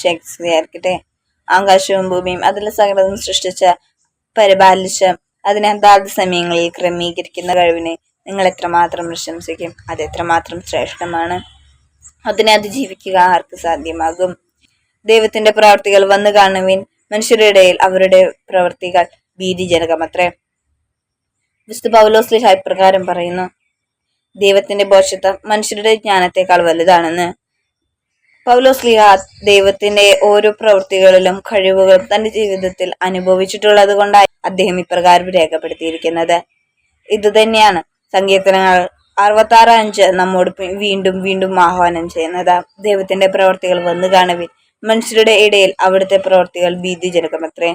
ശക്തിയായിരിക്കട്ടെ. ആകാശവും ഭൂമിയും അതിലെ സകലതും സൃഷ്ടിച്ച പരിപാലിച്ച അതിനെ അതാത് സമയങ്ങളിൽ ക്രമീകരിക്കുന്ന കഴിവിനെ നിങ്ങൾ എത്രമാത്രം പ്രശംസിക്കും? അത് എത്രമാത്രം ശ്രേഷ്ഠമാണ്! അതിനെ അതിജീവിക്കുക ആർക്ക് സാധ്യമാകും? ദൈവത്തിന്റെ പ്രവർത്തികൾ വന്നു കാണുവിൻ. മനുഷ്യരുടെ ഇടയിൽ അവരുടെ പ്രവർത്തികൾ ഭീതിജനകമത്രേ. വിശുദ്ധ പൗലോസ് ശ്ലീഹ ഇപ്രകാരം പറയുന്നു: ദൈവത്തിന്റെ ഭോഷത്വം മനുഷ്യരുടെ ജ്ഞാനത്തെക്കാൾ വലുതാണെന്ന്. പൗലോസ് ശ്ലീഹ ദൈവത്തിന്റെ ഓരോ പ്രവൃത്തികളിലും കഴിവുകളും തന്റെ ജീവിതത്തിൽ അനുഭവിച്ചിട്ടുള്ളത് കൊണ്ടായി അദ്ദേഹം ഇപ്രകാരം രേഖപ്പെടുത്തിയിരിക്കുന്നത്. ഇതുതന്നെയാണ് സങ്കീർത്തനങ്ങൾ 66:5 നമ്മോട് വീണ്ടും വീണ്ടും ആഹ്വാനം ചെയ്യുന്നത്. ദൈവത്തിന്റെ പ്രവൃത്തികൾ വന്നു കാണുവിൻ. മനുഷ്യരുടെ ഇടയിൽ അവിടുത്തെ പ്രവൃത്തികൾ ഭീതിജനകമത്രേ.